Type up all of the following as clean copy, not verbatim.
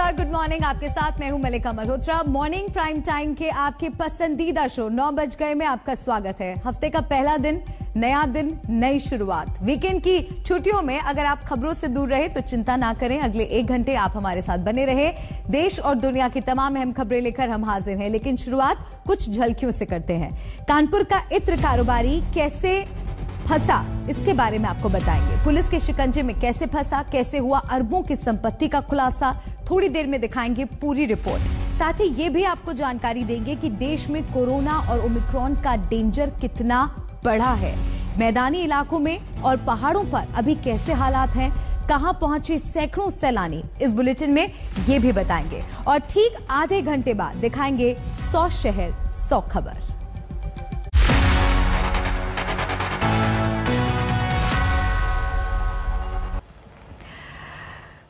नमस्कार, good morning. आपके साथ मैं हूं मलिका मल्होत्रा। मॉर्निंग प्राइम टाइम के आपके पसंदीदा शो 9 बज गए में आपका स्वागत है। हफ्ते का पहला दिन, नया दिन, नई शुरुआत। वीकेंड की छुट्टियों में अगर आप खबरों से दूर रहे तो चिंता ना करें, अगले 1 घंटे आप हमारे साथ बने रहे। देश और दुनिया की तमाम अहम खबरें लेकर हम हाजिर हैं, लेकिन शुरुआत कुछ झलकियों से करते हैं। कानपुर का इत्र कारोबारी कैसे फंसा, इसके बारे में आपको बताएंगे। पुलिस के शिकंजे में कैसे फंसा, कैसे हुआ अरबों की संपत्ति का खुलासा, थोड़ी देर में दिखाएंगे पूरी रिपोर्ट। साथ ही ये भी आपको जानकारी देंगे कि देश में कोरोना और ओमिक्रॉन का डेंजर कितना बढ़ा है। मैदानी इलाकों में और पहाड़ों पर अभी कैसे हालात हैं, कहां पहुंचे सैकड़ों सैलानी, इस बुलेटिन में ये भी बताएंगे। और ठीक आधे घंटे बाद दिखाएंगे 100 शहर 100 खबर।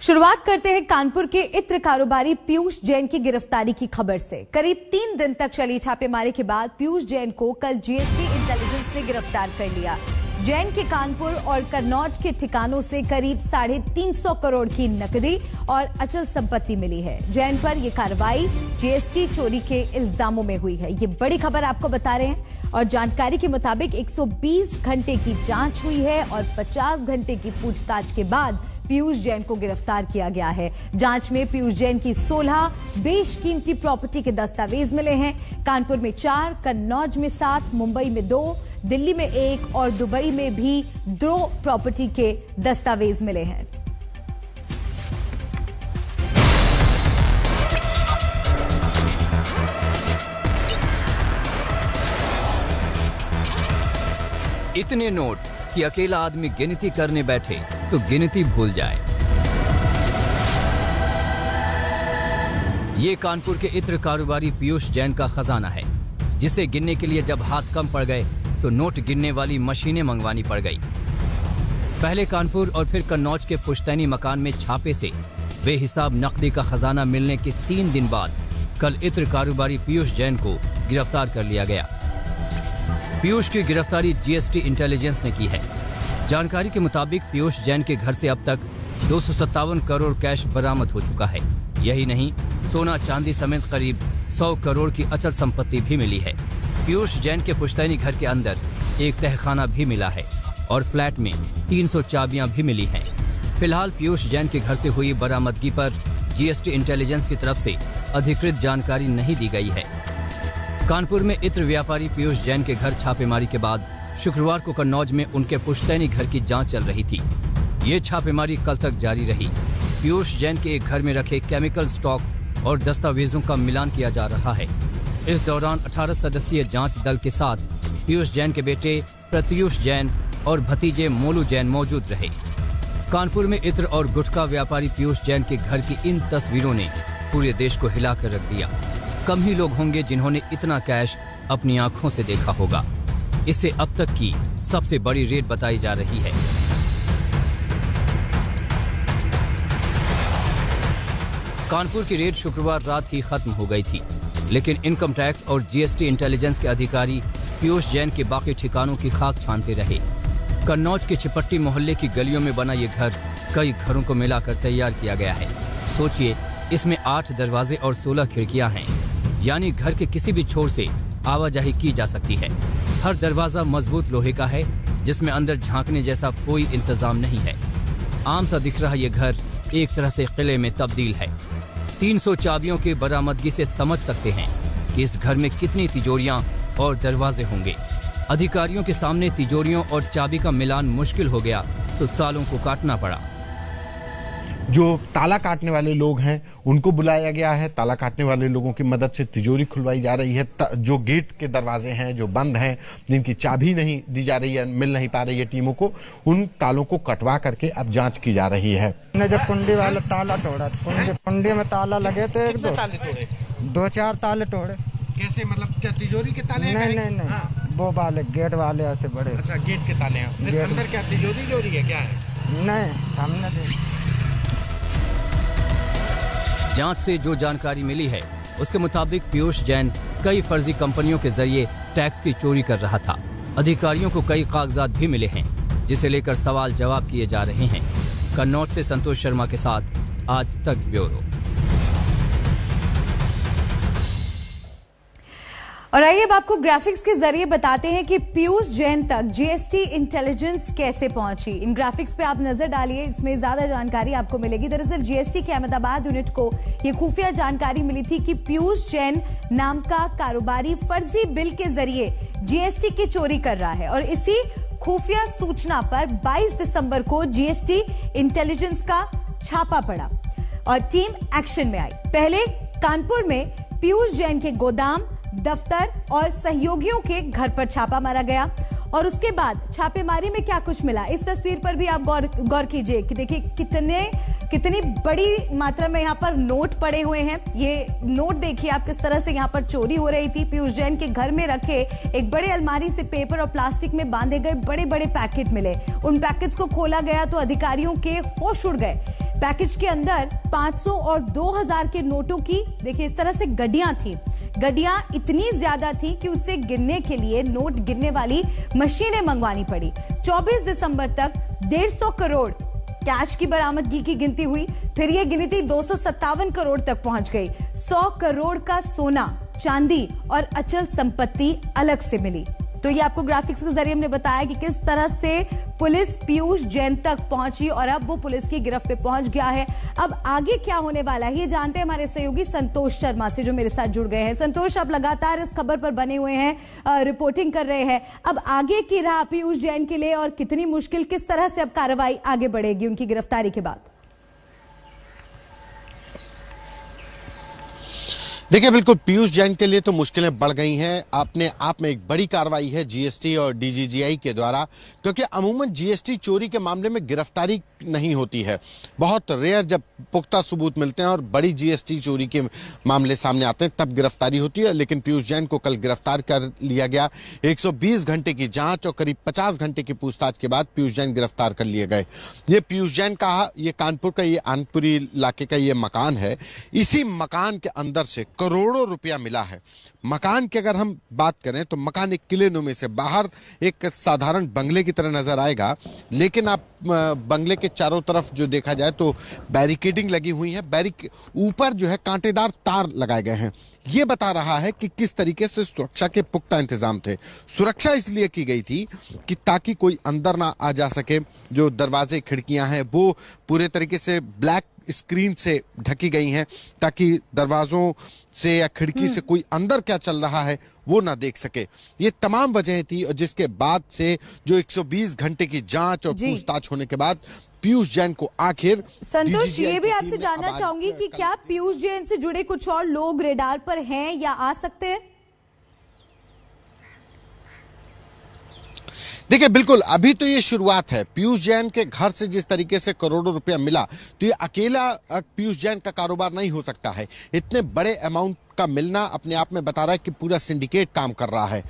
शुरुआत करते हैं कानपुर के इत्र कारोबारी पीयूष जैन की गिरफ्तारी की खबर से। करीब 3 दिन तक चली छापेमारी के बाद पीयूष जैन को कल जीएसटी इंटेलिजेंस ने गिरफ्तार कर लिया। जैन के कानपुर और कन्नौज के ठिकानों से करीब 350 करोड़ की नकदी और अचल संपत्ति मिली है। जैन पर यह कार्रवाई जीएसटी चोरी के इल्जामों में हुई है। ये बड़ी खबर आपको बता रहे हैं। और जानकारी के मुताबिक 120 घंटे की जांच हुई है और 50 घंटे की पूछताछ के बाद पीयूष जैन को गिरफ्तार किया गया है। जांच में पीयूष जैन की 16 बेशकीमती प्रॉपर्टी के दस्तावेज मिले हैं। कानपुर में 4, कन्नौज में 7, मुंबई में 2, दिल्ली में 1 और दुबई में भी 2 प्रॉपर्टी के दस्तावेज मिले हैं। इतने नोट कि अकेला आदमी गिनती करने बैठे तो गिनती भूल जाए। ये कानपुर के इत्र कारोबारी पीयूष जैन का खजाना है, जिसे गिनने के लिए जब हाथ कम पड़ गए तो नोट गिनने वाली मशीनें मंगवानी पड़ गई। पहले कानपुर और फिर कन्नौज के पुश्तैनी मकान में छापे से बेहिसाब नकदी का खजाना मिलने के 3 दिन बाद कल इत्र कारोबारी पीयूष जैन को गिरफ्तार कर लिया गया। पीयूष की गिरफ्तारी जीएसटी इंटेलिजेंस ने की है। जानकारी के मुताबिक पीयूष जैन के घर से अब तक 257 करोड़ कैश बरामद हो चुका है। यही नहीं, सोना चांदी समेत करीब 100 करोड़ की अचल संपत्ति भी मिली है। पीयूष जैन के पुश्तैनी घर के अंदर एक तहखाना भी मिला है और फ्लैट में 300 चाबियां भी मिली हैं। फिलहाल पीयूष जैन के घर से हुई बरामदगी पर जीएसटी इंटेलिजेंस की तरफ से अधिकृत जानकारी नहीं दी गई है। कानपुर में इत्र व्यापारी पीयूष जैन के घर छापेमारी के बाद शुक्रवार को कन्नौज में उनके पुश्तैनी घर की जांच चल रही थी। ये छापेमारी कल तक जारी रही। पीयूष जैन के एक घर में रखे केमिकल स्टॉक और दस्तावेजों का मिलान किया जा रहा है। इस दौरान 18 सदस्यीय जांच दल के साथ पीयूष जैन के बेटे प्रत्यूष जैन और भतीजे मोलू जैन मौजूद रहे। कानपुर में इत्र और गुटखा व्यापारी पीयूष जैन के घर की इन तस्वीरों ने पूरे देश को हिलाकर रख दिया। कम ही लोग होंगे जिन्होंने इतना कैश अपनी आंखों से देखा होगा। इसे अब तक की सबसे बड़ी रेड बताई जा रही है। कानपुर की रेड शुक्रवार रात ही खत्म हो गई थी, लेकिन इनकम टैक्स और जीएसटी इंटेलिजेंस के अधिकारी पीयूष जैन के बाकी ठिकानों की खाक छानते रहे। कन्नौज के छिपट्टी मोहल्ले की गलियों में बना ये घर कई घरों को मिलाकर तैयार किया गया है। सोचिए, इसमें 8 दरवाजे और 16 खिड़कियां हैं, यानी घर के किसी भी छोर से आवाजाही की जा सकती है। हर दरवाजा मजबूत लोहे का है, जिसमें अंदर झांकने जैसा कोई इंतजाम नहीं है। आम सा दिख रहा ये घर एक तरह से किले में तब्दील है। 300 चाबियों की बरामदगी से समझ सकते हैं कि इस घर में कितनी तिजोरियां और दरवाजे होंगे। अधिकारियों के सामने तिजोरियों और चाबी का मिलान मुश्किल हो गया तो तालों को काटना पड़ा। जो ताला काटने वाले लोग हैं उनको बुलाया गया है। ताला काटने वाले लोगों की मदद से तिजोरी खुलवाई जा रही है। जो गेट के दरवाजे हैं जो बंद हैं, जिनकी चाबी नहीं दी जा रही है, मिल नहीं पा रही है टीमों को, उन तालों को कटवा करके अब जांच की जा रही है। जब कुंडी वाला ताला तोड़ा, कुंडी में ताला लगे थे, 2-4 ताले तोड़े। कैसे, मतलब क्या तिजोरी के ताले? नहीं, हाँ। वो वाले गेट वाले ऐसे बड़े। अच्छा, गेट के ताले हैं। अंदर क्या तिजोरी है, क्या है? नहीं, हमने देखा। जांच से जो जानकारी मिली है उसके मुताबिक पीयूष जैन कई फर्जी कंपनियों के जरिए टैक्स की चोरी कर रहा था। अधिकारियों को कई कागजात भी मिले हैं, जिसे लेकर सवाल जवाब किए जा रहे हैं। कन्नौज से संतोष शर्मा के साथ आज तक ब्यूरो। और आइए अब आपको ग्राफिक्स के जरिए बताते हैं कि पीयूष जैन तक जीएसटी इंटेलिजेंस कैसे पहुंची। इन ग्राफिक्स पे आप नजर डालिए, इसमें ज्यादा जानकारी आपको मिलेगी। दरअसल जीएसटी के अहमदाबाद यूनिट को ये खुफिया जानकारी मिली थी कि पीयूष जैन नाम का कारोबारी फर्जी बिल के जरिए जीएसटी की चोरी कर रहा है, और इसी खुफिया सूचना पर 22 दिसंबर को जीएसटी इंटेलिजेंस का छापा पड़ा और टीम एक्शन में आई। पहले कानपुर में पीयूष जैन के गोदाम, दफ्तर और सहयोगियों के घर पर छापा मारा गया, और उसके बाद छापेमारी में क्या कुछ मिला इस तस्वीर पर भी आप गौर कीजिए कि देखिए कितनी बड़ी मात्रा में यहाँ पर नोट पड़े हुए हैं। ये नोट देखिए आप किस तरह से यहाँ पर चोरी हो रही थी। पीयूष जैन के घर में रखे एक बड़े अलमारी से पेपर और प्लास्टिक में बांधे गए बड़े बड़े पैकेट मिले। उन पैकेट्स को खोला गया तो अधिकारियों के होश उड़ गए। पैकेज के अंदर 500 और 2000 के नोटों की देखिए इस तरह से गड्डियां थी। गड्डियां इतनी ज्यादा थी कि उसे गिनने के लिए नोट गिनने वाली मशीनें मंगवानी पड़ी। 24 दिसंबर तक 150 करोड़ कैश की बरामदगी की गिनती हुई। फिर यह गिनती 257 करोड़ तक पहुंच गई। 100 करोड़ का सोना, चांदी और अचल संपत्ति अलग से मिली। तो ये आपको ग्राफिक्स के जरिए हमने बताया कि किस तरह से पुलिस पीयूष जैन तक पहुंची और अब वो पुलिस की गिरफ्त पे पहुंच गया है। अब आगे क्या होने वाला है ये जानते हैं हमारे सहयोगी संतोष शर्मा से, जो मेरे साथ जुड़ गए हैं। संतोष, आप लगातार इस खबर पर बने हुए हैं, रिपोर्टिंग कर रहे हैं। अब आगे की राह पीयूष जैन के लिए और कितनी मुश्किल, किस तरह से अब कार्रवाई आगे बढ़ेगी उनकी गिरफ्तारी के बाद? देखिए, बिल्कुल पीयूष जैन के लिए तो मुश्किलें बढ़ गई हैं। अपने आप में एक बड़ी कार्रवाई है जीएसटी और डीजीजीआई के द्वारा, क्योंकि अमूमन जीएसटी चोरी के मामले में गिरफ्तारी नहीं होती है। बहुत रेयर जब पुख्ता सबूत मिलते हैं और बड़ी जीएसटी चोरी के मामले सामने आते हैं तब गिरफ्तारी होती है। लेकिन पीयूष जैन को कल गिरफ्तार कर लिया गया। 120 घंटे की जांच और करीब 50 घंटे की पूछताछ के बाद पीयूष जैन गिरफ्तार कर लिए गए। ये पीयूष जैन का, ये कानपुर का, ये आनपुरी इलाके का ये मकान है। इसी मकान के अंदर से करोड़ों रुपया मिला है। मकान की अगर हम बात करें तो मकान एक किले नुमे से, बाहर एक साधारण बंगले की तरह नजर आएगा, लेकिन आप बंगले के चारों तरफ जो देखा जाए तो बैरिकेडिंग लगी हुई है। ऊपर जो है कांटेदार तार लगाए गए हैं। ये बता रहा है कि किस तरीके से सुरक्षा के पुख्ता इंतजाम थे। सुरक्षा इसलिए की गई थी कि ताकि कोई अंदर ना आ जा सके। जो दरवाजे खिड़कियां हैं वो पूरे तरीके से ब्लैक स्क्रीन से ढकी गई हैं, ताकि दरवाजों से या खिड़की से कोई अंदर क्या चल रहा है वो ना देख सके। ये तमाम वजह थी, और जिसके बाद से जो 120 घंटे की जांच और पूछताछ होने के बाद पीयूष जैन को आखिर। संतोष, ये भी आपसे जानना चाहूंगी कि क्या पीयूष जैन से जुड़े कुछ और लोग रेडार पर हैं या आ सकते हैं? देखिए, बिल्कुल अभी तो ये शुरुआत है। पीयूष जैन के घर से जिस तरीके से करोड़ों रुपया मिला, तो ये अकेला पीयूष जैन का कारोबार नहीं हो सकता है। इतने बड़े अमाउंट का मिलना अपने आप में बता रहा है कि पूरा सिंडिकेट काम कर रहा है।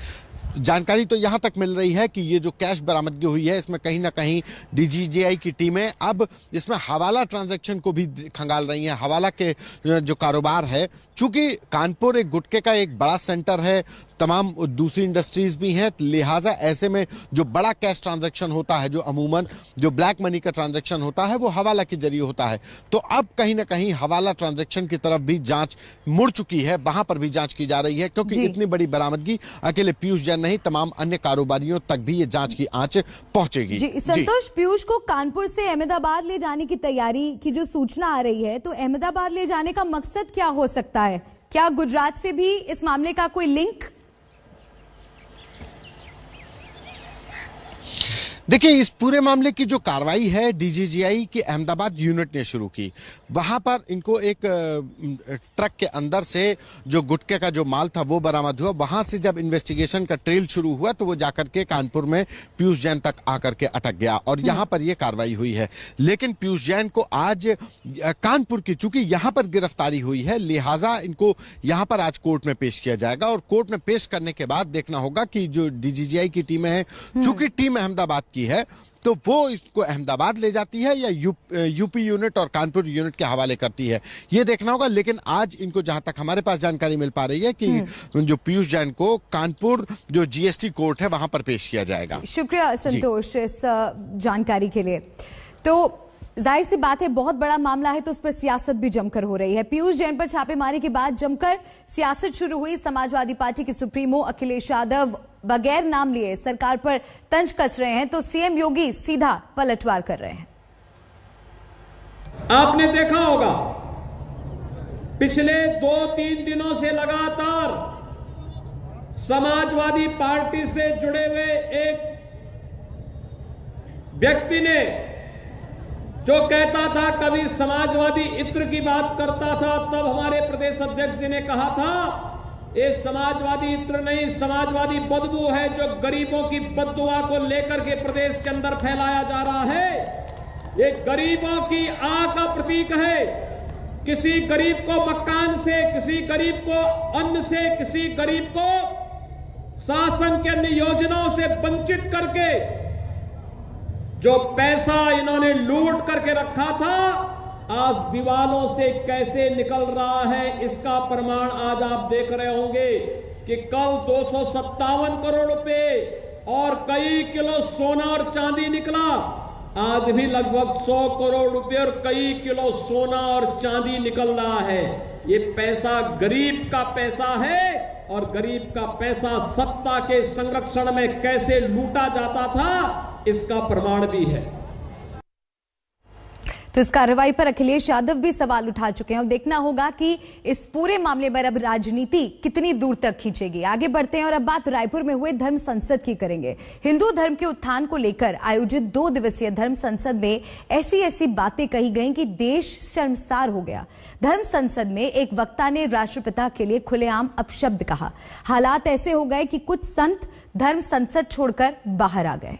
जानकारी तो यहां तक मिल रही है कि ये जो कैश बरामदगी हुई है इसमें कहीं ना कहीं डीजीजीआई की टीमें अब इसमें हवाला ट्रांजैक्शन को भी खंगाल रही हैं। हवाला के जो कारोबार है, चूंकि कानपुर एक गुटखे का एक बड़ा सेंटर है, तमाम दूसरी इंडस्ट्रीज भी हैं, लिहाजा ऐसे में जो बड़ा कैश ट्रांजैक्शन होता है, जो अमूमन जो ब्लैक मनी का ट्रांजैक्शन होता है, वो हवाला के जरिए होता है। तो अब कहीं ना कहीं हवाला ट्रांजैक्शन की तरफ भी जांच मुड़ चुकी है, वहां पर भी जांच की जा रही है, क्योंकि इतनी बड़ी बरामदगी अकेले पीयूष जैन नहीं, तमाम अन्य कारोबारियों तक भी ये जांच की आंच पहुंचेगी। जी संतोष, पीयूष को कानपुर से अहमदाबाद ले जाने की तैयारी की जो सूचना आ रही है, तो अहमदाबाद ले जाने का मकसद क्या हो सकता है? क्या गुजरात से भी इस मामले का कोई लिंक? देखिए, इस पूरे मामले की जो कार्रवाई है डीजीजीआई की अहमदाबाद यूनिट ने शुरू की। वहां पर इनको एक ट्रक के अंदर से जो गुटखे का जो माल था वो बरामद हुआ। वहां से जब इन्वेस्टिगेशन का ट्रेल शुरू हुआ तो वो जाकर के कानपुर में पीयूष जैन तक आकर के अटक गया और यहां पर यह कार्रवाई हुई है। लेकिन पीयूष जैन को आज कानपुर की, चूंकि यहां पर गिरफ्तारी हुई है, लिहाजा इनको यहां पर आज कोर्ट में पेश किया जाएगा और कोर्ट में पेश करने के बाद देखना होगा कि जो डीजीजीआई की टीमें हैं, चूंकि टीम अहमदाबाद की है, तो वो इसको अहमदाबाद ले जाती है या यूपी यूनिट और कानपुर यूनिट के हवाले करती है, ये देखना होगा। लेकिन आज इनको, जहां तक हमारे पास जानकारी मिल पा रही है, कि जो पीयूष जैन को कानपुर जो जीएसटी कोर्ट है वहां पर पेश किया जाएगा। शुक्रिया संतोष इस जानकारी के लिए। तो जाहिर सी बात है, बहुत बड़ा मामला है तो उस पर सियासत भी जमकर हो रही है। पीयूष जैन पर छापेमारी के बाद जमकर सियासत शुरू हुई। समाजवादी पार्टी के सुप्रीमो अखिलेश यादव बगैर नाम लिए सरकार पर तंज कस रहे हैं तो सीएम योगी सीधा पलटवार कर रहे हैं। आपने देखा होगा पिछले 2-3 दिनों से लगातार समाजवादी पार्टी से जुड़े हुए एक व्यक्ति ने जो कहता था, कभी समाजवादी इत्र की बात करता था, तब हमारे प्रदेश अध्यक्ष जी ने कहा था ये समाजवादी इत्र नहीं, समाजवादी बदबू है जो गरीबों की बददुआ को लेकर के प्रदेश के अंदर फैलाया जा रहा है। ये गरीबों की आह का प्रतीक है। किसी गरीब को मकान से, किसी गरीब को अन्न से, किसी गरीब को शासन के अन्य योजनाओं से वंचित करके जो पैसा इन्होंने लूट करके रखा था, आज दीवालों से कैसे निकल रहा है, इसका प्रमाण आज आप देख रहे होंगे कि कल 257 करोड़ रुपए और कई किलो सोना और चांदी निकला। आज भी लगभग 100 करोड़ रुपए और कई किलो सोना और चांदी निकल रहा है। ये पैसा गरीब का पैसा है और गरीब का पैसा सत्ता के संरक्षण में कैसे लूटा जाता था, इसका प्रमाण भी है। तो इस कार्रवाई पर अखिलेश यादव भी सवाल उठा चुके हैं और देखना होगा कि इस पूरे मामले पर अब राजनीति कितनी दूर तक खींचेगी। आगे बढ़ते हैं और अब बात रायपुर में हुए धर्म संसद की करेंगे। हिंदू धर्म के उत्थान को लेकर आयोजित 2 दिवसीय धर्म संसद में ऐसी बातें कही गईं कि देश शर्मसार हो गया। धर्म संसद में एक वक्ता ने राष्ट्रपिता के लिए खुलेआम अपशब्द कहा। हालात ऐसे हो गए कि कुछ संत धर्म संसद छोड़कर बाहर आ गए।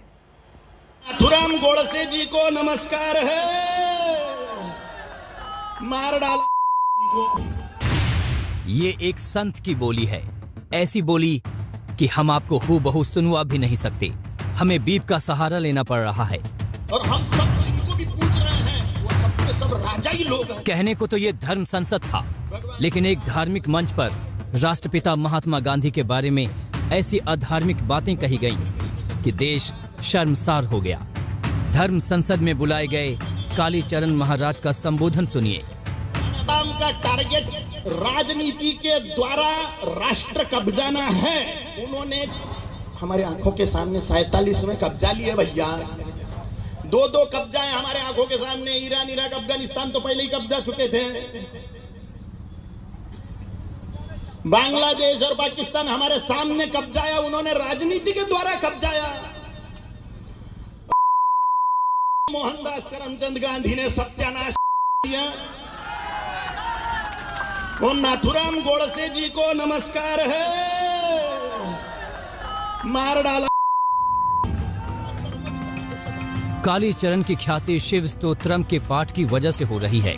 नाथुराम गोडसे जी को नमस्कार है, मार डाल। ये एक संत की बोली है, ऐसी बोली कि हम आपको हूबहू सुनवा भी नहीं सकते। हमें बीप का सहारा लेना पड़ रहा है और हम सब जिनको भी पूछ रहे हैं वो सब के सब राजा ही लोग हैं। कहने को तो ये धर्म संसद था, लेकिन एक धार्मिक मंच पर राष्ट्रपिता महात्मा गांधी के बारे में ऐसी अधार्मिक बातें कही गईं कि देश शर्मसार हो गया। धर्म संसद में बुलाए गए कालीचरण महाराज का संबोधन सुनिए। का टारगेट राजनीति के द्वारा राष्ट्र कब्जाना है। उन्होंने हमारे आंखों के सामने 47 में कब्जा लिए भैया, 2 कब्जा है हमारे आंखों के सामने। ईरान, इराक, अफगानिस्तान तो पहले ही कब्जा चुके थे। बांग्लादेश और पाकिस्तान हमारे सामने कब्जाया, उन्होंने राजनीति के द्वारा कब्जाया। मोहनदास करमचंद गांधी ने सत्यानाश किया। और नाथुराम गोडसे जी को नमस्कार है, मार डाला। कालीचरण की ख्याति शिव स्तोत्रम के पाठ की वजह से हो रही है,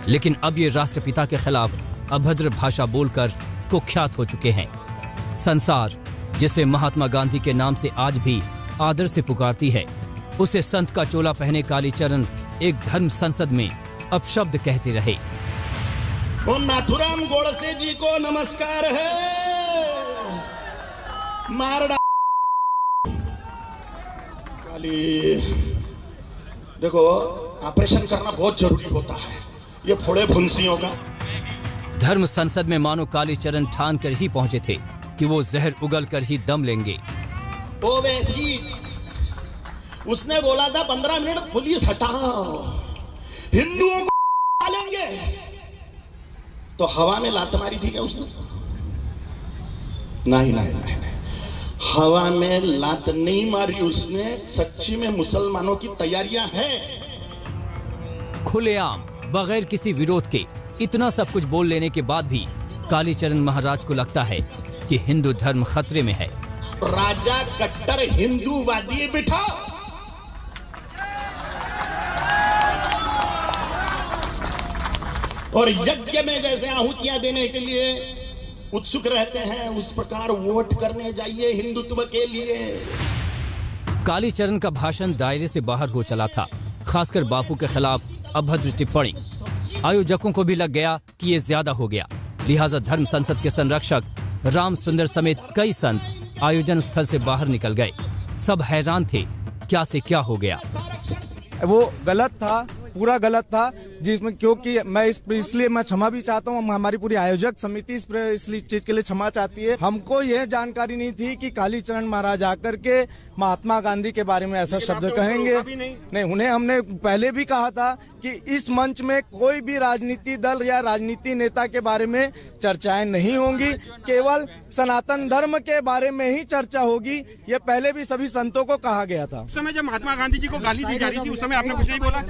लेकिन अब ये राष्ट्रपिता के खिलाफ अभद्र भाषा बोलकर कुख्यात हो चुके हैं। संसार जिसे महात्मा गांधी के नाम से आज भी आदर से पुकारती है, उसे संत का चोला पहने कालीचरण एक धर्म संसद में अपशब्द कहते रहे। और नाथुराम गोडसे जी को नमस्कार है, मार डाला। देखो, ऑपरेशन करना बहुत जरूरी होता है, ये फोड़े फुंसियों का। धर्म संसद में मानो कालीचरण ठान कर ही पहुंचे थे कि वो जहर उगल कर ही दम लेंगे। वो वैसी उसने बोला था 15 मिनट पुलिस हटाओ, हिंदुओं को डालेंगे, तो हवा में लात मारी थी क्या उसने? नहीं, हवा में लात नहीं मारी उसने। सच्ची में मुसलमानों की तैयारियां हैं। खुलेआम बगैर किसी विरोध के इतना सब कुछ बोल लेने के बाद भी कालीचरण महाराज को लगता है कि हिंदू धर्म खतरे में है। राजा कट्टर हिंदूवादी बिठा, और यज्ञ में जैसे आहुतियां देने के लिए उत्सुक रहते हैं, उस प्रकार वोट करने जाइए हिंदुत्व के लिए। कालीचरण का भाषण दायरे से बाहर हो चला था, खासकर बापू के खिलाफ अभद्र टिप्पणी। आयोजकों को भी लग गया कि ये ज्यादा हो गया, लिहाजा धर्म संसद के संरक्षक राम सुंदर समेत कई संत आयोजन स्थल से बाहर निकल गए। सब हैरान थे क्या से क्या हो गया। वो गलत था, पूरा गलत था, जिसमें क्योंकि मैं इसलिए मैं क्षमा भी चाहता हूँ। हमारी पूरी आयोजक समिति इस चीज के लिए क्षमा चाहती है। हमको यह जानकारी नहीं थी कि कालीचरण महाराज आकर के महात्मा गांधी के बारे में ऐसा शब्द कहेंगे। नहीं, उन्हें हमने पहले भी कहा था कि इस मंच में कोई भी राजनीति दल या राजनीति नेता के बारे में चर्चाएं नहीं होंगी, केवल सनातन धर्म के बारे में ही चर्चा होगी। ये पहले भी सभी संतों को कहा गया था। उस समय जब महात्मा गांधी जी को गाली दी जा रही थी, उस समय आपने कुछ नहीं बोला?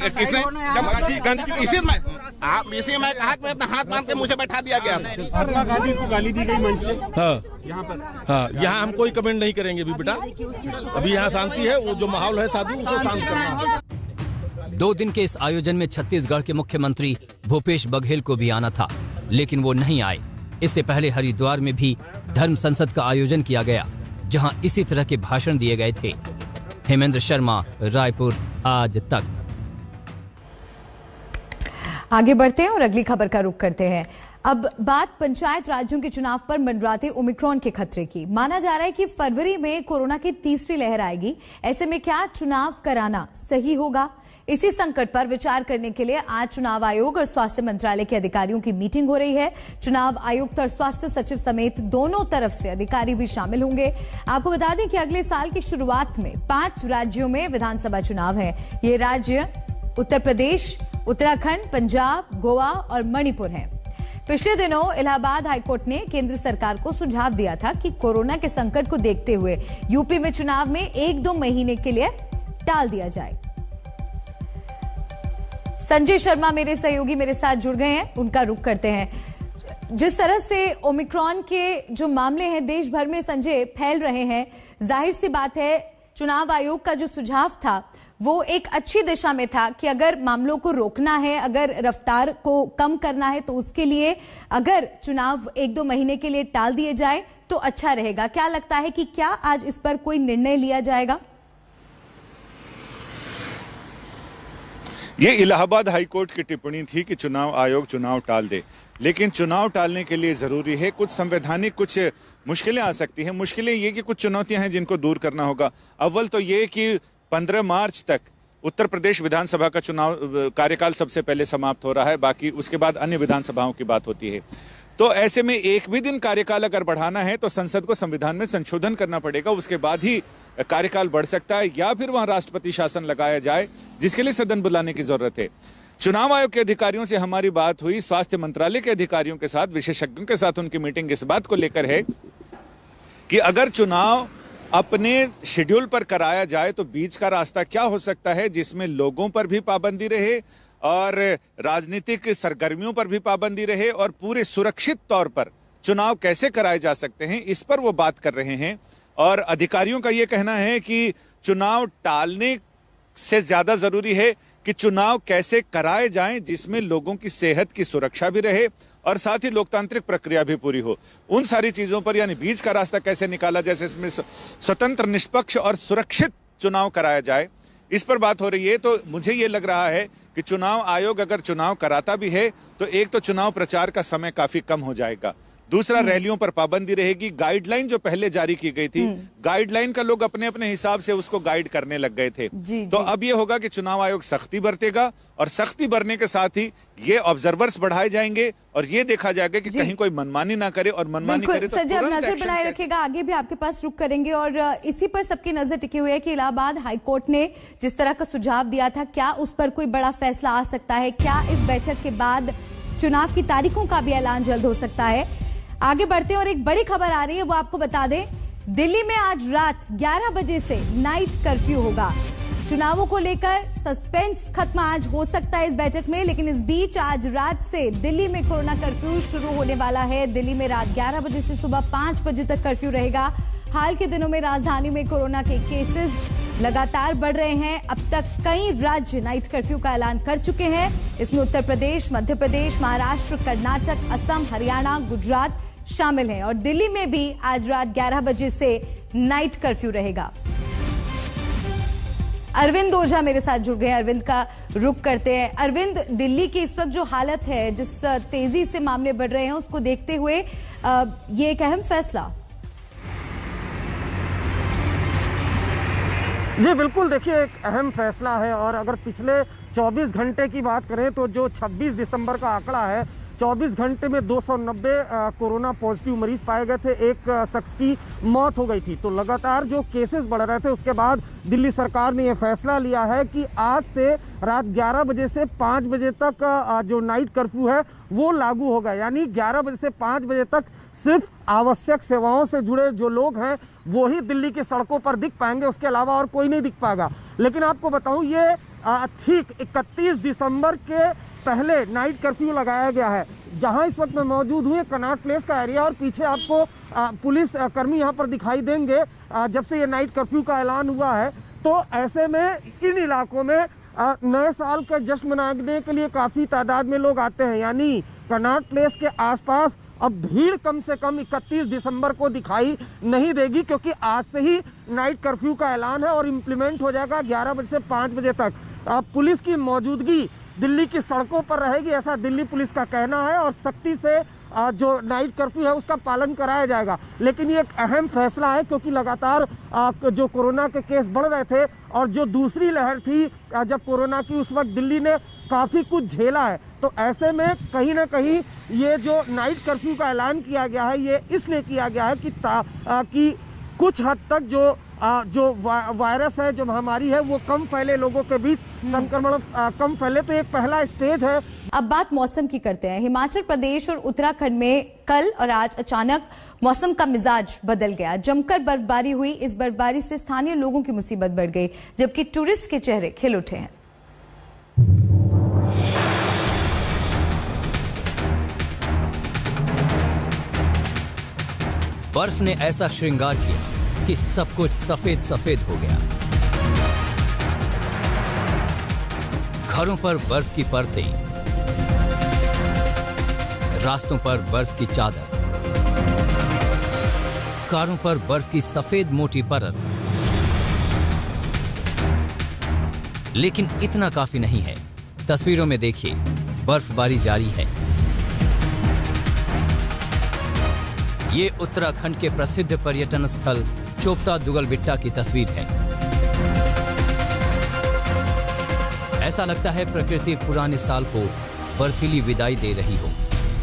किसने? जब गांधी जी इसी में कहा कि अपना हाथ बांध के मुझे बैठा दिया गया। महात्मा गांधी को गाली दी गई मंच से। हाँ, यहाँ पर हाँ, यहाँ हम कोई कमेंट नहीं करेंगे अभी बेटा। अभी यहाँ शांति है, वो जो माहौल है साधु, उसे शांत करना है। 2 दिन के इस आयोजन में छत्तीसगढ़ के मुख्यमंत्री भूपेश बघेल को भी आना था, लेकिन वो नहीं आए। इससे पहले हरिद्वार में भी धर्म संसद का आयोजन किया गया, जहां इसी तरह के भाषण दिए गए थे। हेमेंद्र शर्मा, रायपुर, आज तक। आगे बढ़ते हैं और अगली खबर का रुख करते हैं। अब बात पंचायत राज्यों के चुनाव पर मंडराते ओमिक्रॉन के खतरे की। माना जा रहा है कि फरवरी में कोरोना की तीसरी लहर आएगी। ऐसे में क्या चुनाव कराना सही होगा? इसी संकट पर विचार करने के लिए आज चुनाव आयोग और स्वास्थ्य मंत्रालय के अधिकारियों की मीटिंग हो रही है। चुनाव आयुक्त और स्वास्थ्य सचिव समेत दोनों तरफ से अधिकारी भी शामिल होंगे। आपको बता दें कि अगले साल की शुरुआत में 5 राज्यों में विधानसभा चुनाव है। ये राज्य उत्तर प्रदेश, उत्तराखंड, पंजाब, गोवा और मणिपुर हैं। पिछले दिनों इलाहाबाद हाईकोर्ट ने केंद्र सरकार को सुझाव दिया था कि कोरोना के संकट को देखते हुए यूपी में चुनाव में 1-2 महीने के लिए टाल दिया जाए। संजय शर्मा मेरे सहयोगी मेरे साथ जुड़ गए हैं, उनका रुख करते हैं। जिस तरह से ओमिक्रॉन के जो मामले हैं देश भर में संजय फैल रहे हैं, जाहिर सी बात है चुनाव आयोग का जो सुझाव था वो एक अच्छी दिशा में था कि अगर मामलों को रोकना है, अगर रफ्तार को कम करना है, तो उसके लिए अगर चुनाव 1-2 महीने के लिए टाल दिए जाए तो अच्छा रहेगा। क्या लगता है कि क्या आज इस पर कोई निर्णय लिया जाएगा? ये इलाहाबाद हाईकोर्ट की टिप्पणी थी कि चुनाव आयोग चुनाव टाल दे, लेकिन चुनाव टालने के लिए जरूरी है कुछ संवैधानिक कुछ मुश्किलें आ सकती हैं। मुश्किलें ये कि कुछ चुनौतियां हैं जिनको दूर करना होगा। अव्वल तो ये कि 15 मार्च तक उत्तर प्रदेश विधानसभा का चुनाव कार्यकाल सबसे पहले समाप्त हो रहा है, बाकी उसके बाद अन्य विधानसभाओं की बात होती है। तो ऐसे में एक भी दिन कार्यकाल अगर बढ़ाना है तो संसद को संविधान में संशोधन करना पड़ेगा, उसके बाद ही कार्यकाल बढ़ सकता है, या फिर वहां राष्ट्रपति शासन लगाया जाए, जिसके लिए सदन बुलाने की जरूरत है। चुनाव आयोग के अधिकारियों से हमारी बात हुई, स्वास्थ्य मंत्रालय के अधिकारियों के साथ, विशेषज्ञों के साथ उनकी मीटिंग इस बात को लेकर है कि अगर चुनाव अपने शेड्यूल पर कराया जाए तो बीच का रास्ता क्या हो सकता है जिसमें लोगों पर भी पाबंदी रहे और राजनीतिक सरगर्मियों पर भी पाबंदी रहे और पूरे सुरक्षित तौर पर चुनाव कैसे कराए जा सकते हैं, इस पर वो बात कर रहे हैं। और अधिकारियों का ये कहना है कि चुनाव टालने से ज्यादा जरूरी है कि चुनाव कैसे कराए जाएं जिसमें लोगों की सेहत की सुरक्षा भी रहे और साथ ही लोकतांत्रिक प्रक्रिया भी पूरी हो। उन सारी चीजों पर, यानी बीच का रास्ता कैसे निकाला जाए, इसमें स्वतंत्र, निष्पक्ष और सुरक्षित चुनाव कराया जाए, इस पर बात हो रही है। तो मुझे ये लग रहा है कि चुनाव आयोग अगर चुनाव कराता भी है तो एक तो चुनाव प्रचार का समय काफी कम हो जाएगा, दूसरा रैलियों पर पाबंदी रहेगी। गाइडलाइन जो पहले जारी की गई थी, गाइडलाइन का लोग अपने अपने हिसाब से उसको गाइड करने लग गए थे। तो अब ये होगा कि चुनाव आयोग सख्ती बरतेगा और सख्ती बरतने के साथ ही ये ऑब्जर्वर्स बढ़ाए जाएंगे और ये देखा जाएगा कि कहीं कोई मनमानी ना करे, और मनमानी करे तो तुरंत नजर बनाए रखेगा। आगे भी आपके पास रुक करेंगे और इसी पर सबकी नजर टिकी हुई है कि इलाहाबाद हाईकोर्ट ने जिस तरह का सुझाव दिया था, क्या उस पर कोई बड़ा फैसला आ सकता है? क्या इस बैठक के बाद चुनाव की तारीखों का भी ऐलान जल्द हो सकता है? आगे बढ़ते हैं और एक बड़ी खबर आ रही है, वो आपको बता दें। दिल्ली में आज रात 11 बजे से नाइट कर्फ्यू होगा। चुनावों को लेकर सस्पेंस खत्म आज हो सकता है इस बैठक में, लेकिन इस बीच आज रात से दिल्ली में कोरोना कर्फ्यू शुरू होने वाला है। दिल्ली में रात 11 बजे से सुबह 5 बजे तक कर्फ्यू रहेगा। हाल के दिनों में राजधानी में कोरोना के केसेस लगातार बढ़ रहे हैं। अब तक कई राज्य नाइट कर्फ्यू का ऐलान कर चुके हैं। इसमें उत्तर प्रदेश, मध्य प्रदेश, महाराष्ट्र, कर्नाटक, असम, हरियाणा, गुजरात शामिल हैं और दिल्ली में भी आज रात 11 बजे से नाइट कर्फ्यू रहेगा। अरविंद ओझा मेरे साथ जुड़ गए हैं, अरविंद का रुख करते हैं। अरविंद, दिल्ली की इस वक्त जो हालत है, जिस तेजी से मामले बढ़ रहे हैं, उसको देखते हुए ये एक अहम फैसला। जी बिल्कुल, देखिए एक अहम फैसला है और अगर पिछले 24 घंटे की बात करें तो जो 26 दिसंबर का आंकड़ा है, 24 घंटे में 290 कोरोना पॉजिटिव मरीज पाए गए थे, एक शख्स की मौत हो गई थी। तो लगातार जो केसेस बढ़ रहे थे, उसके बाद दिल्ली सरकार ने यह फैसला लिया है कि आज से रात 11 बजे से 5 बजे तक जो नाइट कर्फ्यू है वो लागू होगा। यानी 11 बजे से 5 बजे तक सिर्फ आवश्यक सेवाओं से जुड़े जो लोग हैं वो ही दिल्ली की सड़कों पर दिख पाएंगे, उसके अलावा और कोई नहीं दिख पाएगा। लेकिन आपको बताऊं, ये ठीक 31 दिसंबर के पहले नाइट कर्फ्यू लगाया गया है। जहां इस वक्त मैं मौजूद हूँ, कनॉट प्लेस का एरिया, और पीछे आपको पुलिस कर्मी यहां पर दिखाई देंगे। जब से ये नाइट कर्फ्यू का ऐलान हुआ है, तो ऐसे में इन इलाकों में नए साल का जश्न मनाने के लिए काफ़ी तादाद में लोग आते हैं। यानी कनॉट प्लेस के आसपास अब भीड़ कम से कम 31 दिसंबर को दिखाई नहीं देगी, क्योंकि आज से ही नाइट कर्फ्यू का ऐलान है और इम्प्लीमेंट हो जाएगा 11 बजे से 5 बजे तक। पुलिस की मौजूदगी दिल्ली की सड़कों पर रहेगी, ऐसा दिल्ली पुलिस का कहना है, और सख्ती से जो नाइट कर्फ्यू है उसका पालन कराया जाएगा। लेकिन ये एक अहम फैसला है, क्योंकि लगातार जो कोरोना के केस बढ़ रहे थे और जो दूसरी लहर थी जब कोरोना की, उस वक्त दिल्ली ने काफ़ी कुछ झेला है। तो ऐसे में कहीं ना कहीं ये जो नाइट कर्फ्यू का ऐलान किया गया है, ये इसलिए किया गया है कि कुछ हद तक जो वायरस है, जो महामारी है, वो कम फैले, लोगों के बीच संक्रमण कम फैले। तो एक पहला स्टेज है। अब बात मौसम की करते हैं। हिमाचल प्रदेश और उत्तराखंड में कल और आज अचानक मौसम का मिजाज बदल गया। जमकर बर्फबारी हुई। इस बर्फबारी से स्थानीय लोगों की मुसीबत बढ़ गई, जबकि टूरिस्ट के चेहरे खिल उठे हैं। बर्फ ने ऐसा श्रृंगार किया कि सब कुछ सफेद सफेद हो गया। घरों पर बर्फ की परतें, रास्तों पर बर्फ की चादर, कारों पर बर्फ की सफेद मोटी परत। लेकिन इतना काफी नहीं है। तस्वीरों में देखिए, बर्फबारी जारी है। ये उत्तराखंड के प्रसिद्ध पर्यटन स्थल चोपता दुगलबिट्टा की तस्वीर है। ऐसा लगता है प्रकृति पुराने साल को बर्फीली विदाई दे रही हो,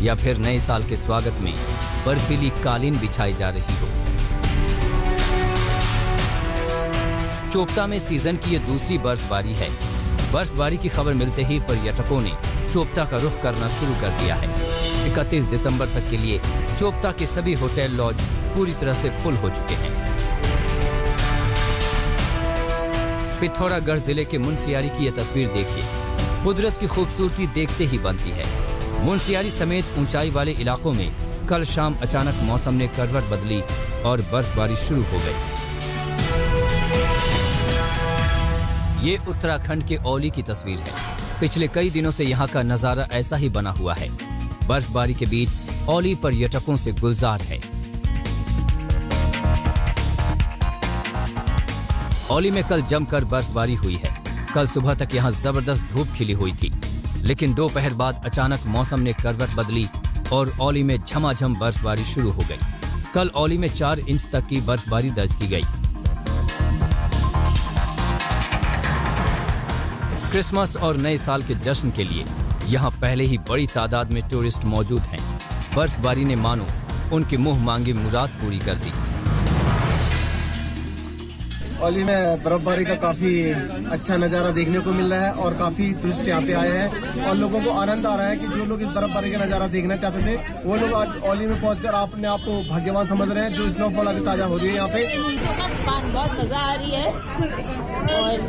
या फिर नए साल के स्वागत में बर्फीली कालीन बिछाई जा रही हो। चोपता में सीजन की ये दूसरी बर्फबारी है। बर्फबारी की खबर मिलते ही पर्यटकों ने चोपता का रुख करना शुरू कर दिया है। 31 दिसंबर तक के लिए चोपता के सभी होटल लॉज पूरी तरह से फुल हो चुके हैं। पिथौरागढ़ जिले के मुनस्यारी की यह तस्वीर देखिए। कुदरत की खूबसूरती देखते ही बनती है। मुनस्यारी समेत ऊंचाई वाले इलाकों में कल शाम अचानक मौसम ने करवट बदली और बर्फबारी शुरू हो गई। ये उत्तराखंड के औली की तस्वीर है। पिछले कई दिनों से यहाँ का नजारा ऐसा ही बना हुआ है। बर्फबारी के बीच औली पर्यटकों से गुलजार है। औली में कल जमकर बर्फबारी हुई है। कल सुबह तक यहाँ जबरदस्त धूप खिली हुई थी, लेकिन दोपहर बाद अचानक मौसम ने करवट बदली और औली में झमाझम बर्फबारी शुरू हो गई। कल औली में 4 इंच तक की बर्फबारी दर्ज की गई। क्रिसमस और नए साल के जश्न के लिए यहाँ पहले ही बड़ी तादाद में टूरिस्ट मौजूद हैं। बर्फबारी ने मानो उनकी मुंह मांगी मुराद पूरी कर दी। औली में बर्फबारी का काफी अच्छा नजारा देखने को मिल रहा है और काफी टूरिस्ट यहाँ पे आए हैं और लोगों को आनंद आ रहा है कि जो लोग इस बर्फबारी का नजारा देखना चाहते थे, वो लोग आज औली में पहुंचकर अपने आप को भाग्यवान समझ रहे हैं। जो स्नोफॉल अभी ताजा हो रही है यहाँ पे, बहुत मजा आ रही है। और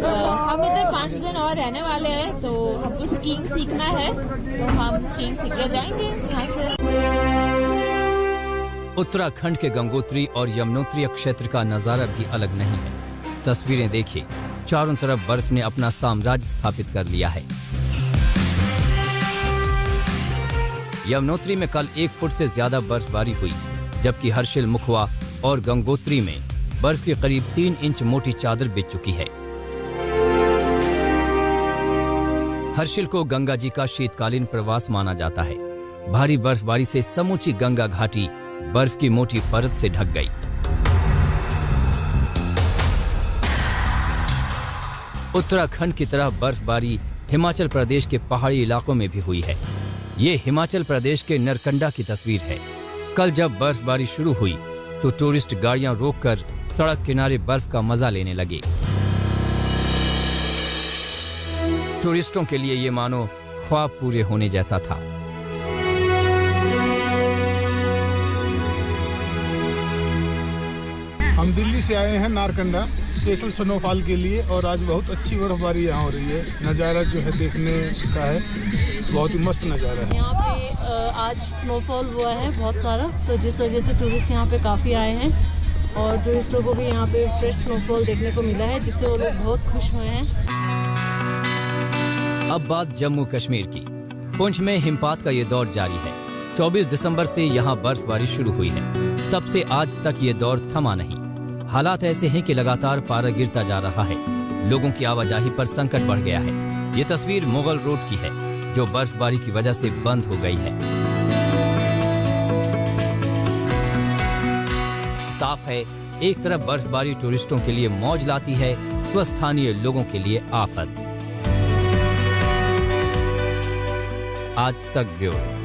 हम इधर 5 दिन और रहने वाले हैं, तो हमको स्कीइंग सीखना है, तो हम स्कीइंग सीख के जाएंगे यहाँ से। उत्तराखंड के गंगोत्री और यमुनोत्री क्षेत्र का नजारा भी अलग नहीं है। तस्वीरें देखिए, चारों तरफ बर्फ ने अपना साम्राज्य स्थापित कर लिया है। यमुनोत्री में कल 1 फुट से ज्यादा बर्फबारी हुई, जबकि हर्षिल मुखवा और गंगोत्री में बर्फ की करीब 3 इंच मोटी चादर बिछ चुकी है। हर्षिल को गंगा जी का शीतकालीन प्रवास माना जाता है। भारी बर्फबारी से समूची गंगा घाटी बर्फ की मोटी परत से ढक गई। उत्तराखंड की तरह बर्फबारी हिमाचल प्रदेश के पहाड़ी इलाकों में भी हुई है। ये हिमाचल प्रदेश के नरकंडा की तस्वीर है। कल जब बर्फबारी शुरू हुई तो टूरिस्ट गाड़ियां रोककर सड़क किनारे बर्फ का मजा लेने लगे। टूरिस्टों के लिए ये मानो ख्वाब पूरे होने जैसा था। हम दिल्ली से आए हैं नारकंडा स्पेशल स्नोफॉल के लिए और आज बहुत अच्छी बर्फबारी यहाँ हो रही है। नज़ारा जो है देखने का है, बहुत ही मस्त नज़ारा है। यहाँ पे आज स्नोफॉल हुआ है बहुत सारा, तो जिस वजह से टूरिस्ट यहाँ पे काफ़ी आए हैं और टूरिस्टों को भी यहाँ पे फ्रेश स्नोफॉल देखने को मिला है, जिससे वो लोग बहुत खुश हुए हैं। अब बात जम्मू कश्मीर की। पुंछ में हिमपात का ये दौर जारी है। 24 दिसंबर से यहाँ बर्फबारी शुरू हुई है। तब से आज तक ये दौर थमा नहीं। हालात ऐसे हैं कि लगातार पारा गिरता जा रहा है। लोगों की आवाजाही पर संकट बढ़ गया है। ये तस्वीर मुगल रोड की है, जो बर्फबारी की वजह से बंद हो गई है। साफ है, एक तरफ बर्फबारी टूरिस्टों के लिए मौज लाती है तो स्थानीय लोगों के लिए आफत। आज तक ब्यूरो।